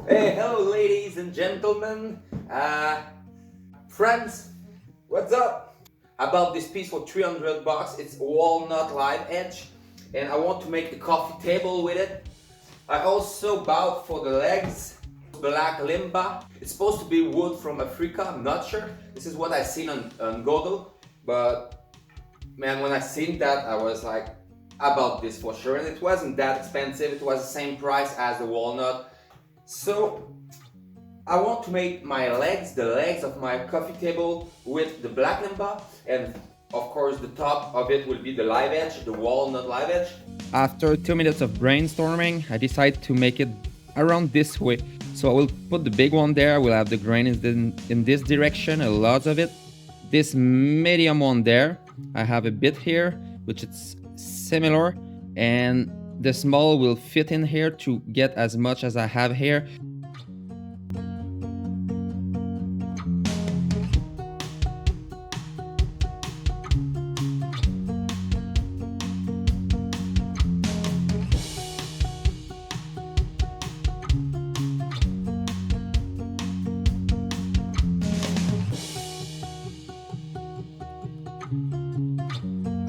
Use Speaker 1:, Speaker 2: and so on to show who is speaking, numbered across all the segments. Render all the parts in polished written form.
Speaker 1: Hey, hello, ladies and gentlemen, friends. What's up? I bought this piece for 300 bucks. It's walnut live edge, and I want to make the coffee table with it. I also bought for the legs Black Limba. It's supposed to be wood from Africa. I'm not sure. This is what I seen on Google, but man, when I seen that, I was like, I bought this for sure, and it wasn't that expensive. It was the same price as the walnut. So I want to make the legs of my coffee table with the Black Limba, and of course the top of it will be the live edge, the walnut live edge. After 2 minutes of brainstorming, I decided to make it around this way. So I will put the big one there, I will have the grain in this direction, a lot of it. This medium one there, I have a bit here, which is similar, and the small will fit in here to get as much as I have here.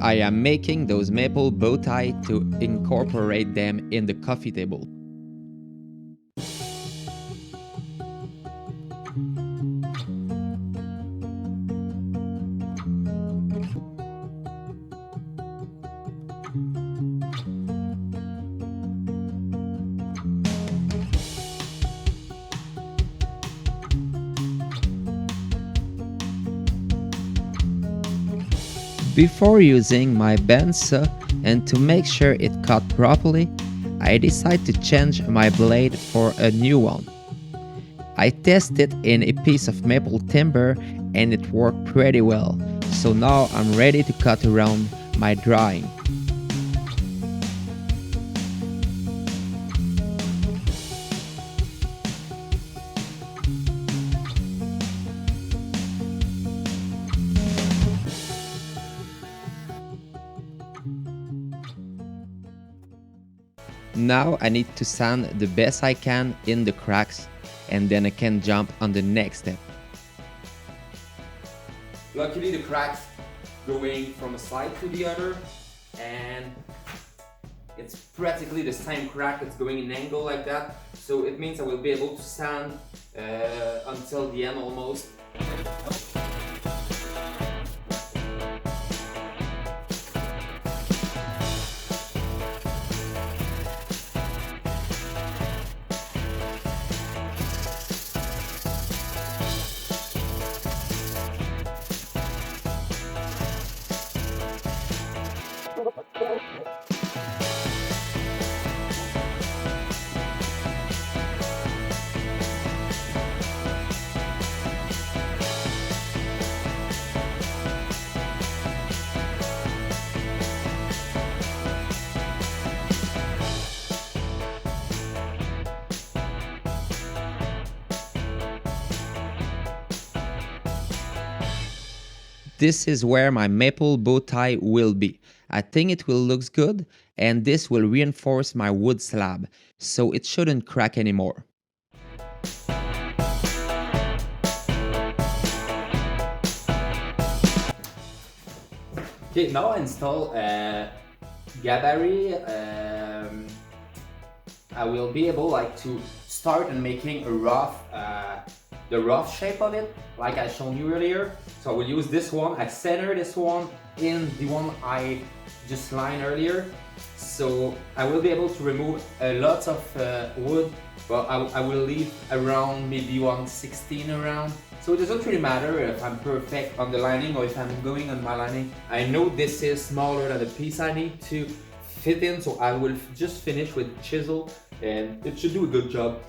Speaker 1: I am making those maple bow tie to incorporate them in the coffee table. Before using my bandsaw and to make sure it cut properly, I decided to change my blade for a new one. I tested in a piece of maple timber and it worked pretty well, so now I'm ready to cut around my drawing. Now I need to sand the best I can in the cracks, and then I can jump on the next step. Luckily the cracks going from a side to the other, and it's practically the same crack, it's going in an angle like that, so it means I will be able to sand until the end almost. This is where my maple bow tie will be. I think it will look good, and this will reinforce my wood slab, so it shouldn't crack anymore. Okay, now I install Gabari. I will be able to start and making a the rough shape of it, like I shown you earlier. So I will use this one. I center this one in the one I just lined earlier. So I will be able to remove a lot of wood, but I will leave around maybe 116 around. So it doesn't really matter if I'm perfect on the lining or if I'm going on my lining. I know this is smaller than the piece I need to fit in, so I will just finish with chisel and it should do a good job.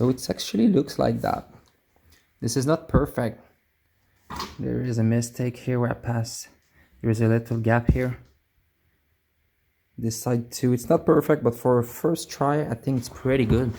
Speaker 1: So it actually looks like that. This is not perfect. There is a mistake here where I pass. There is a little gap here. This side too, it's not perfect, but for a first try, I think it's pretty good.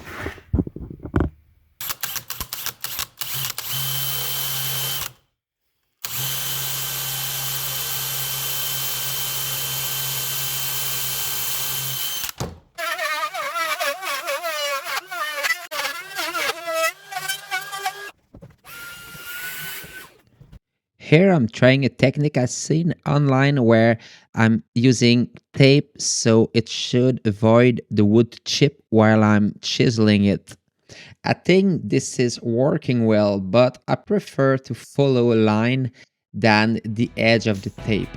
Speaker 2: Here I'm trying a technique I've seen online where I'm using tape so it should avoid the wood chip while I'm chiseling it. I think this is working well, but I prefer to follow a line than the edge of the tape.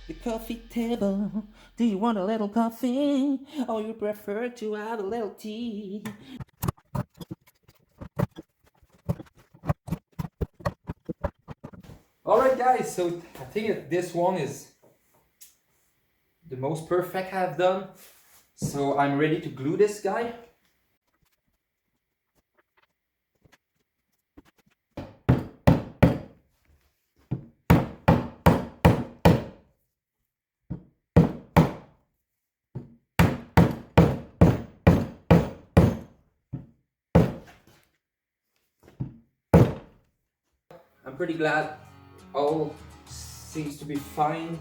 Speaker 1: The coffee table. Do you want a little coffee? Or you prefer to have a little tea? Alright guys, so I think that this one is the most perfect I've done. So I'm ready to glue this guy. I'm pretty glad all seems to be fine.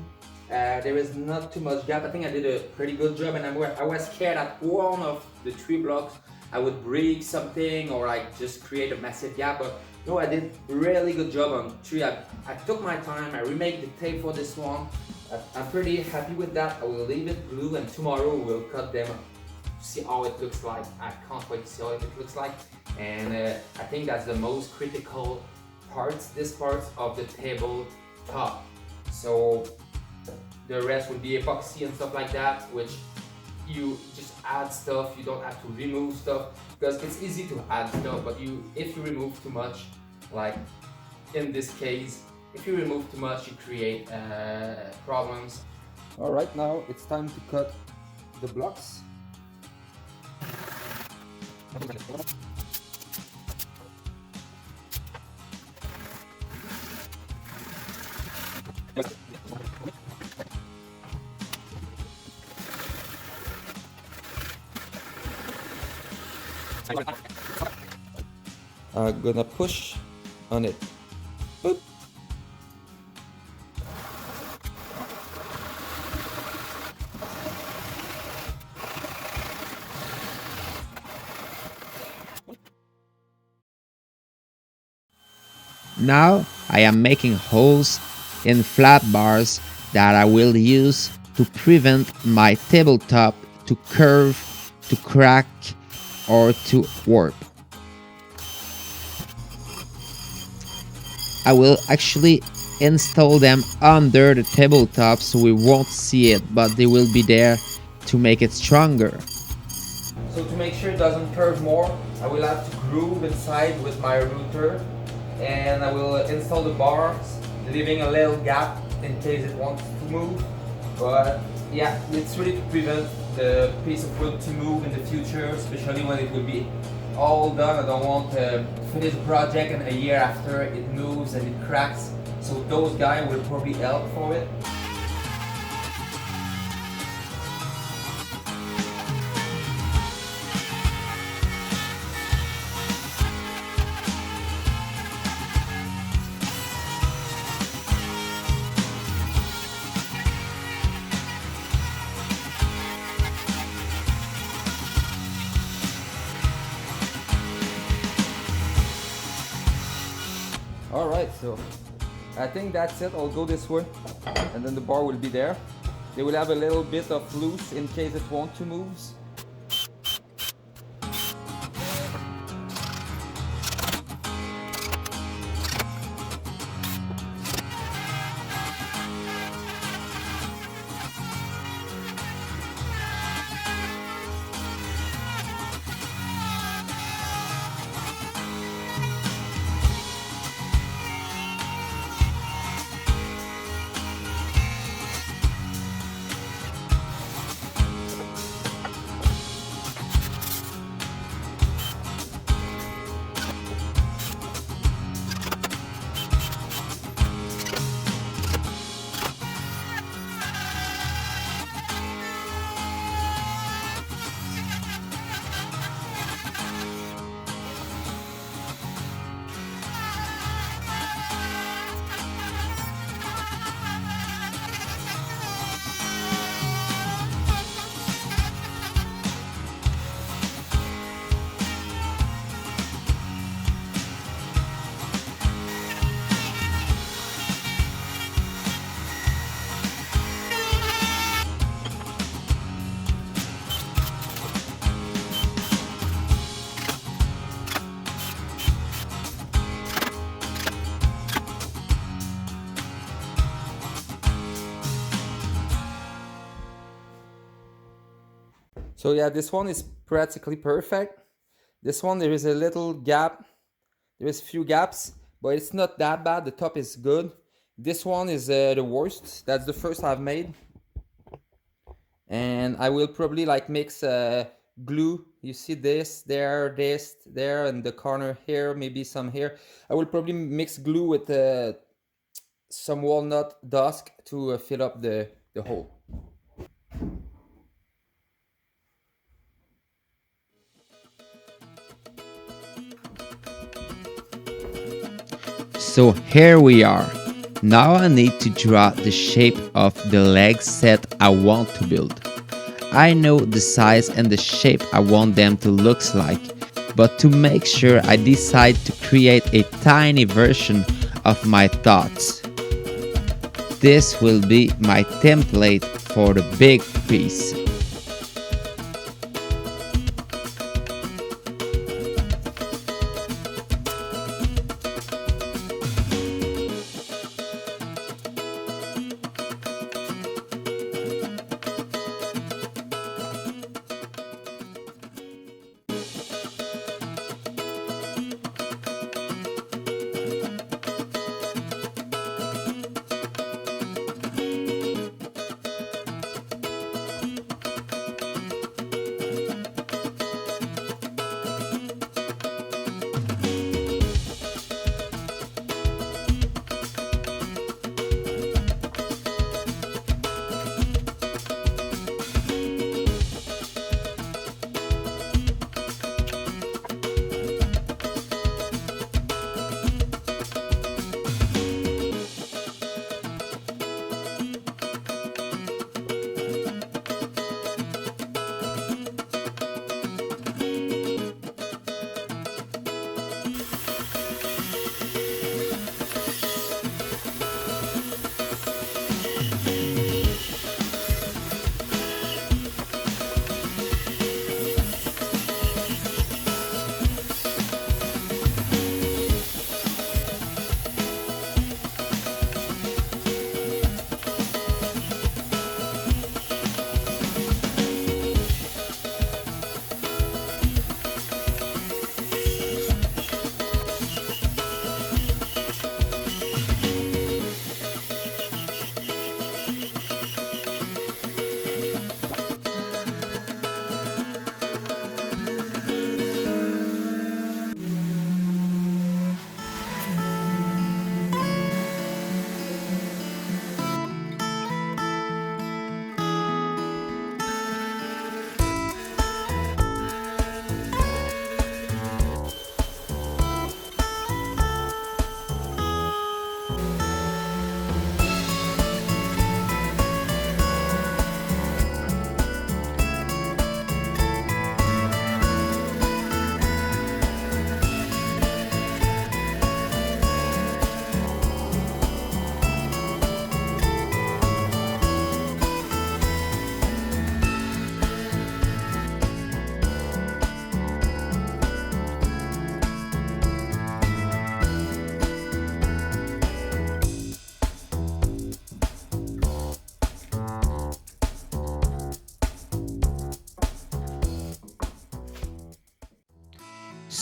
Speaker 1: There is not too much gap. I think I did a pretty good job, and I was scared that one of the 3 blocks I would break something or like just create a massive gap. But no, I did really good job on 3. I took my time. I remade the tape for this one. I'm pretty happy with that. I will leave it glue, and tomorrow we'll cut them. See how it looks like. I can't wait to see how it looks like. And I think that's the most critical parts, this part of the table top. So the rest would be epoxy and stuff like that, which you just add stuff. You don't have to remove stuff because it's easy to add stuff, but if you remove too much, like in this case, if you remove too much, you create problems. All right, now it's time to cut the blocks. I'm gonna push on it. Boop.
Speaker 2: Now I am making holes in flat bars that I will use to prevent my tabletop to curve, to crack, or to warp. I will actually install them under the tabletop so we won't see it, but they will be there to make it stronger.
Speaker 1: So to make sure it doesn't curve more, I will have to groove inside with my router, and I will install the bars, leaving a little gap in case it wants to move. But yeah, it's really to prevent the piece of wood to move in the future, especially when it will be all done. I don't want to finish the project and a year after it moves and it cracks. So those guys will probably help for it. All right, so I think that's it. I'll go this way, and then the bar will be there. They will have a little bit of loose in case it want to move. So yeah, this one is practically perfect. This one, there is a little gap. There is few gaps, but it's not that bad. The top is good. This one is the worst. That's the first I've made. And I will probably like mix glue. You see this, there, and the corner here, maybe some here. I will probably mix glue with some walnut dust to fill up the hole.
Speaker 2: So here we are. Now I need to draw the shape of the leg set I want to build. I know the size and the shape I want them to look like, but to make sure I decide to create a tiny version of my thoughts. This will be my template for the big piece.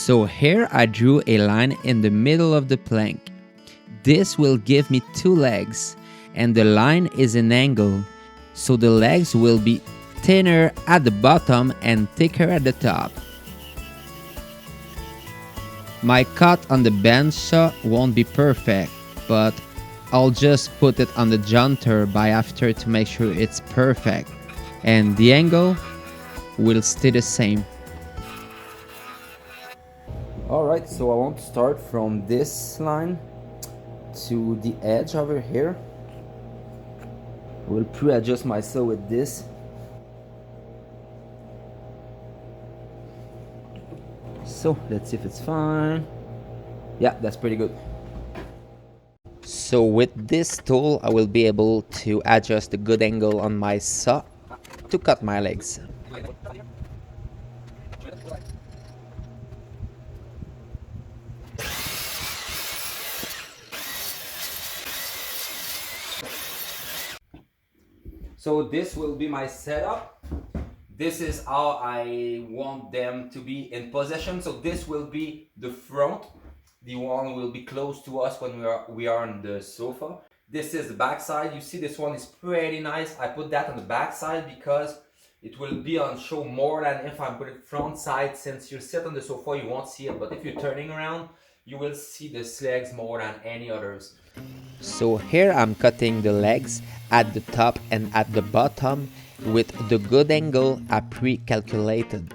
Speaker 2: So here I drew a line in the middle of the plank. This will give me two legs, and the line is an angle, so the legs will be thinner at the bottom and thicker at the top. My cut on the bandsaw won't be perfect, but I'll just put it on the jointer by after to make sure it's perfect, and the angle will stay the same.
Speaker 1: Alright, so I want to start from this line to the edge over here. We'll pre-adjust my saw with this. So let's see if it's fine. Yeah, that's pretty good.
Speaker 2: So with this tool I will be able to adjust the good angle on my saw to cut my legs.
Speaker 1: So this will be my setup. This is how I want them to be in position. So this will be the front. The one will be close to us when we are on the sofa. This is the back side. You see this one is pretty nice. I put that on the back side because it will be on show more than if I put it front side. Since you sit on the sofa you won't see it, but if you're turning around you will see the legs more than any others.
Speaker 2: So here I'm cutting the legs at the top and at the bottom with the good angle I pre-calculated.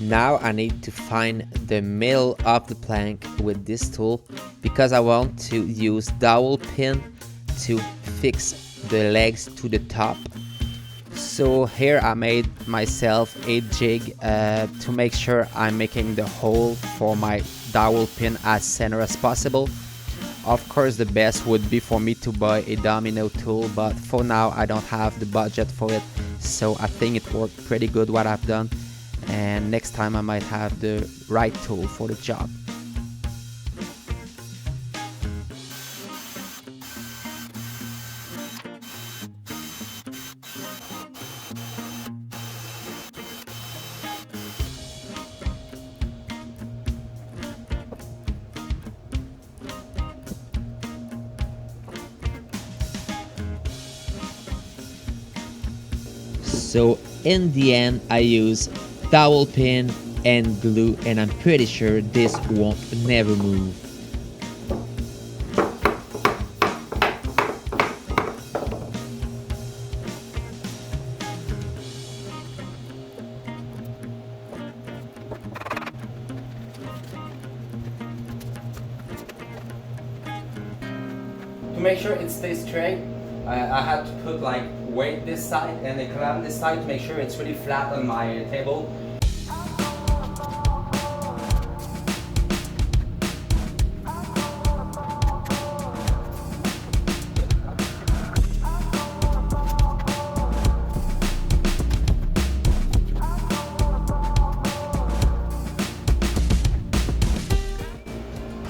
Speaker 2: Now I need to find the middle of the plank with this tool because I want to use dowel pin to fix the legs to the top. So here I made myself a jig to make sure I'm making the hole for my dowel pin as center as possible. Of course the best would be for me to buy a domino tool, but for now I don't have the budget for it, so I think it worked pretty good what I've done, and next time I might have the right tool for the job. So in the end I use dowel pin and glue, and I'm pretty sure this won't never move.
Speaker 1: To make sure it stays straight, I had to put like weight this side and a clamp this side to make sure it's really flat on my table.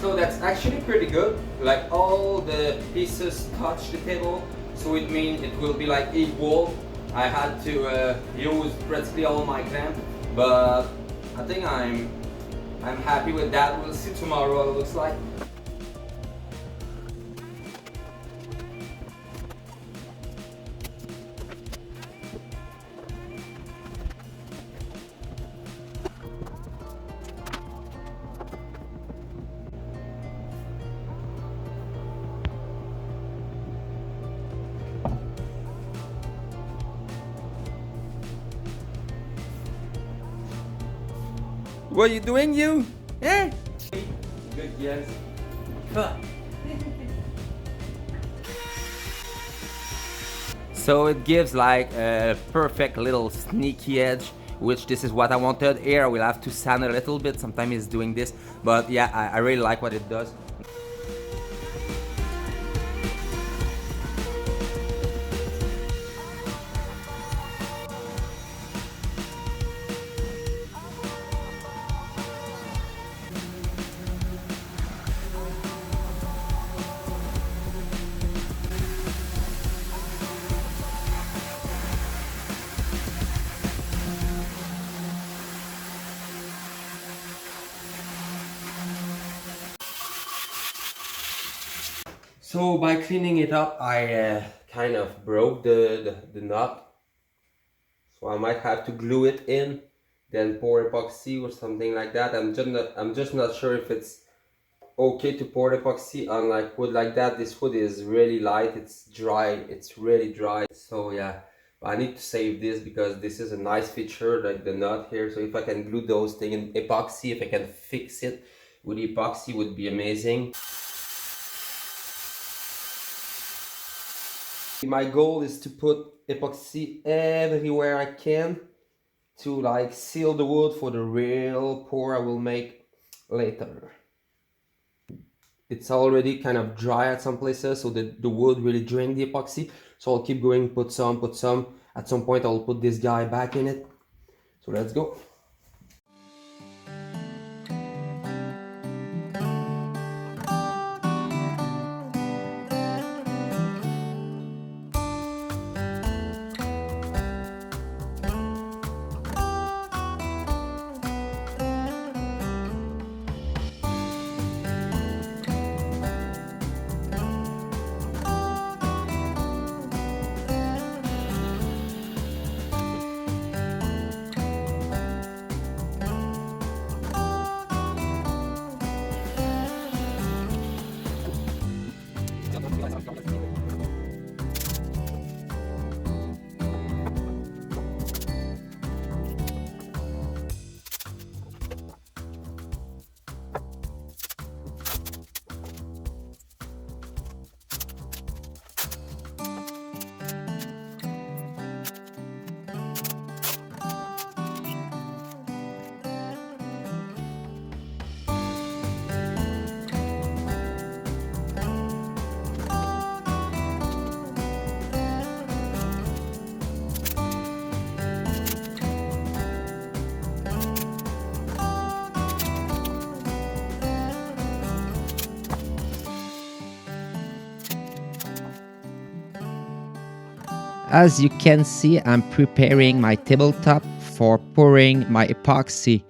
Speaker 1: So that's actually pretty good. Like all the pieces touch the table, so it means it will be like equal. I had to use practically all my clamp, but I think I'm happy with that. We'll see tomorrow what it looks like. What are you doing, you? Eh? Good, yes. So it gives like a perfect little sneaky edge, which this is what I wanted. Here I will have to sand a little bit. Sometimes it's doing this, but yeah, I really like what it does. So by cleaning it up, I kind of broke the nut. So I might have to glue it in, then pour epoxy or something like that. I'm just not sure if it's okay to pour epoxy on like wood like that. This wood is really light, it's dry, it's really dry. So yeah, I need to save this because this is a nice feature, like the nut here. So if I can glue those things in epoxy, if I can fix it with epoxy, would be amazing. My goal is to put epoxy everywhere I can to like seal the wood for the real pour I will make later. It's already kind of dry at some places, so the wood really drained the epoxy. So I'll keep going, put some. At some point I'll put this guy back in it. So let's go.
Speaker 2: As you can see, I'm preparing my tabletop for pouring my epoxy,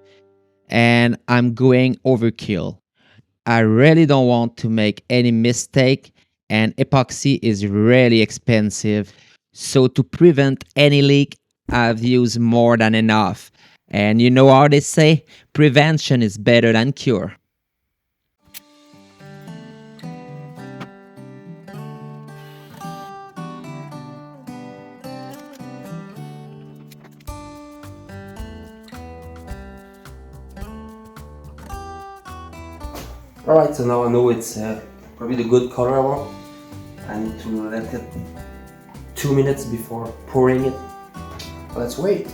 Speaker 2: and I'm going overkill. I really don't want to make any mistake, and epoxy is really expensive. So to prevent any leak, I've used more than enough. And you know how they say, prevention is better than cure.
Speaker 1: Alright, so now I know it's probably the good color I want. I need to let it 2 minutes before pouring it. Let's wait.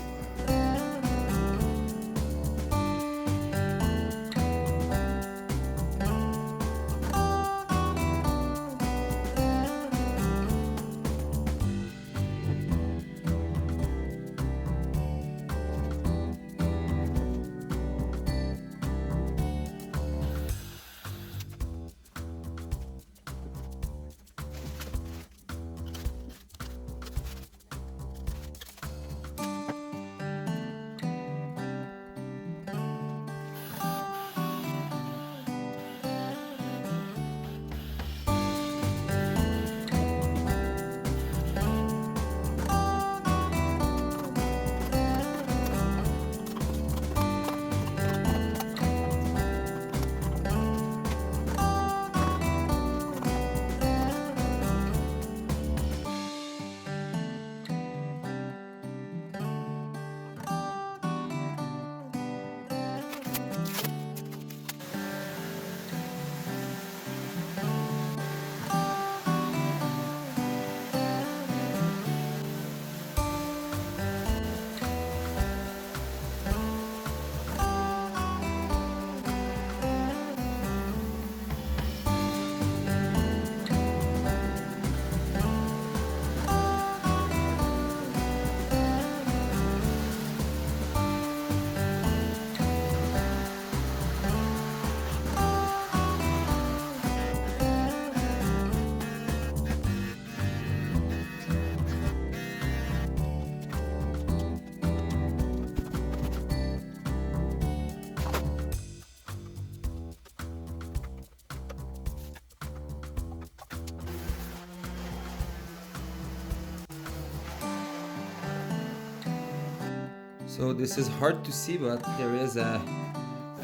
Speaker 1: So this is hard to see, but there is a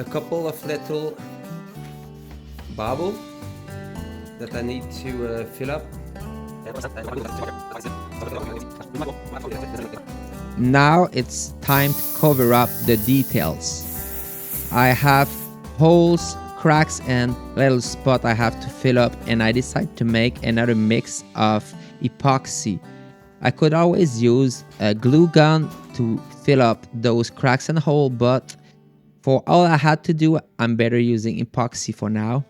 Speaker 1: couple of little bubble that I need to fill up.
Speaker 2: Now it's time to cover up the details. I have holes, cracks and little spot I have to fill up, and I decided to make another mix of epoxy. I could always use a glue gun to fill up those cracks and hole, but for all I had to do, I'm better using epoxy for now.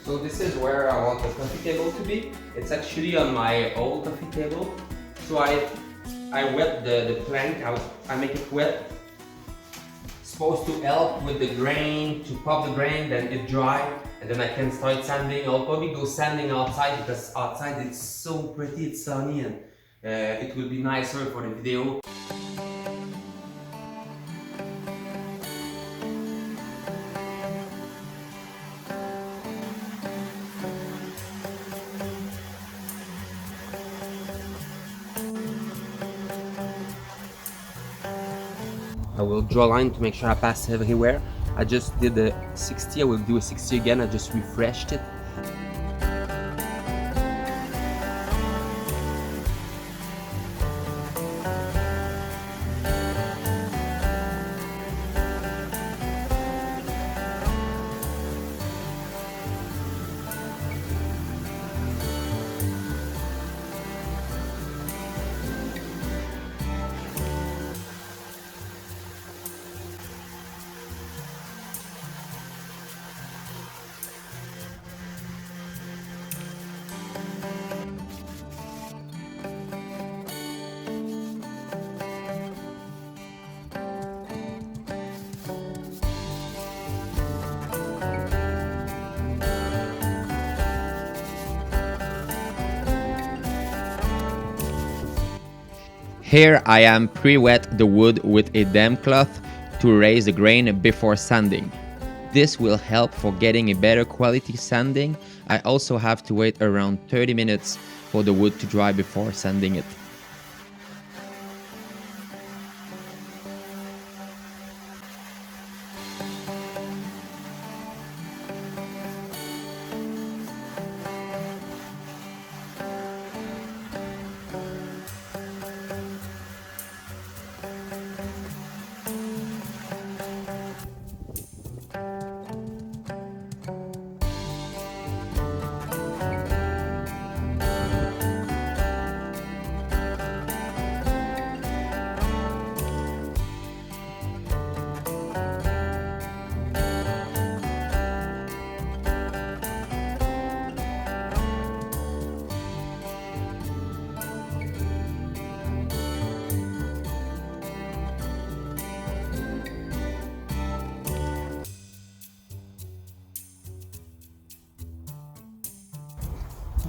Speaker 1: So this is where I want the coffee table to be. It's actually on my old coffee table. So I wet the plank, I make it wet. Supposed to help with the grain, to pop the grain, then it dry, and then I can start sanding. I'll probably go sanding outside because outside it's so pretty, it's sunny, and it will be nicer for the video. I will draw a line to make sure I pass everywhere. I just did a 60, I will do a 60 again, I just refreshed it.
Speaker 2: Here I am pre-wet the wood with a damp cloth to raise the grain before sanding. This will help for getting a better quality sanding. I also have to wait around 30 minutes for the wood to dry before sanding it.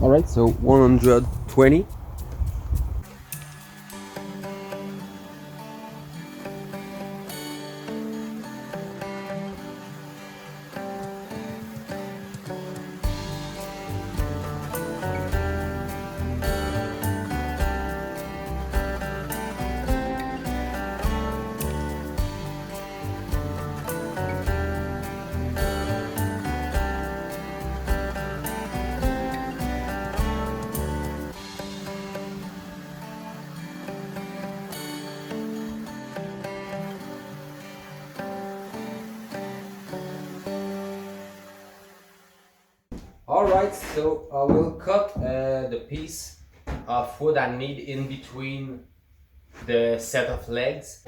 Speaker 1: Alright, so 120. Alright, so I will cut the piece of wood I need in between the set of legs.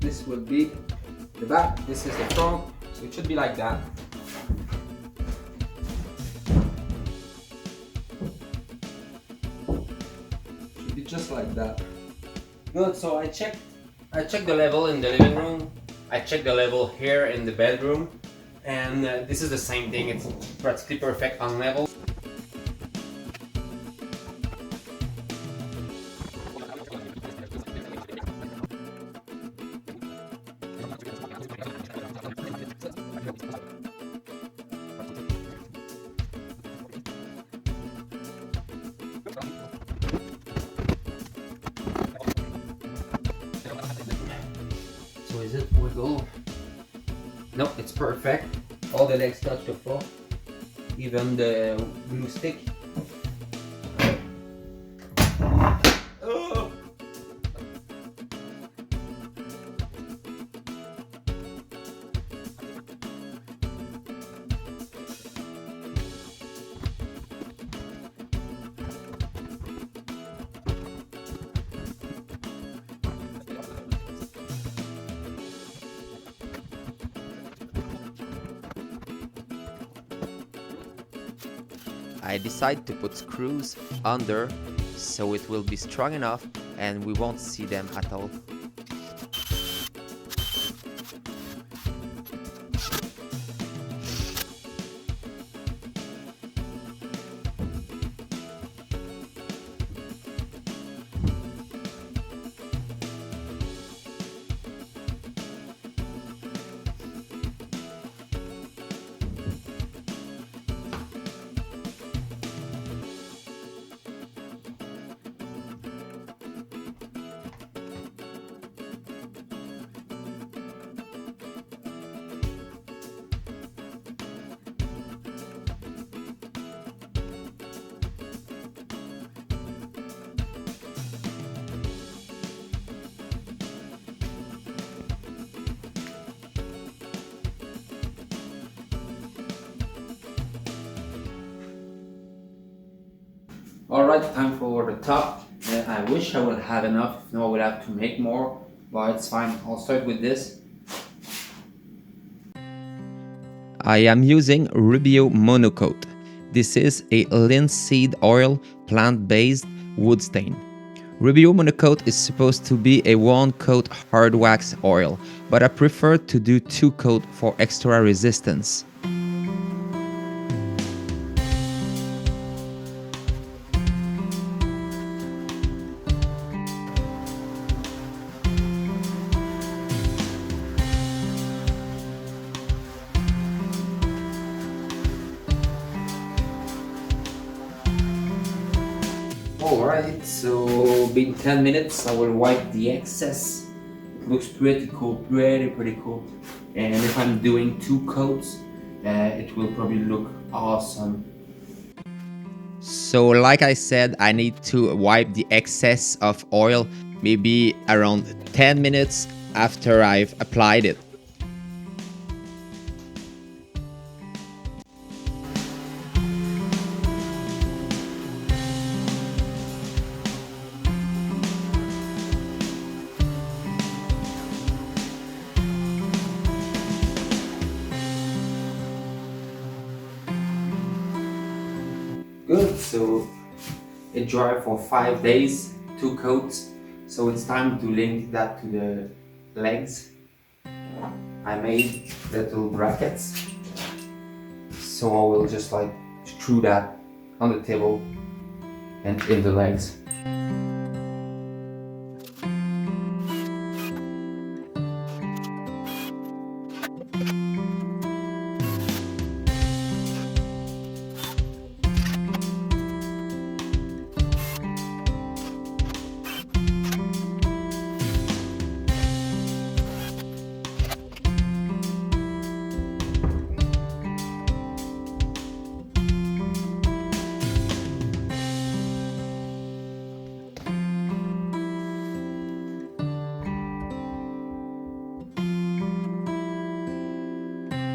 Speaker 1: This will be the back, this is the front, so it should be like that. Should be just like that. Good, so I checked the level in the living room, I checked the level here in the bedroom, and this is the same thing, it's practically perfect on level. So is it wiggle? Nope, it's perfect. All the legs touch the floor, even the glue stick. Oh.
Speaker 2: I decided to put screws under so it will be strong enough and we won't see them at all.
Speaker 1: Alright, time for the top. I wish I would have enough. No, I would have to make more, but it's fine. I'll start with this.
Speaker 2: I am using Rubio Monocoat. This is a linseed oil plant-based wood stain. Rubio Monocoat is supposed to be a 1-coat hard wax oil, but I prefer to do 2-coat for extra resistance.
Speaker 1: Alright, so been 10 minutes, I will wipe the excess. It looks pretty cool, pretty cool. And if I'm doing 2 coats, it will probably look awesome.
Speaker 2: So like I said, I need to wipe the excess of oil maybe around 10 minutes after I've applied it.
Speaker 1: Good, so it dried for 5 days, 2 coats. So it's time to link that to the legs. I made little brackets. So I will just like screw that on the table and in the legs.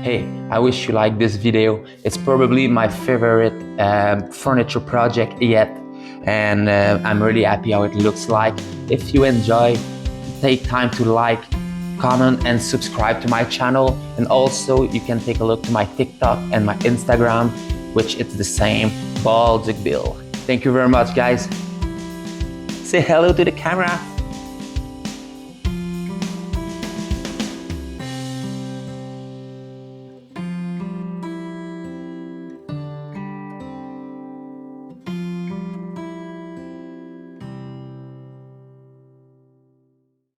Speaker 1: Hey, I wish you liked this video. It's probably my favorite furniture project yet, and I'm really happy how it looks like. If you enjoy, take time to like, comment and subscribe to my channel, and also you can take a look to my TikTok and my Instagram, which it's the same, Baltic Bill. Thank you very much, guys. Say hello to the camera.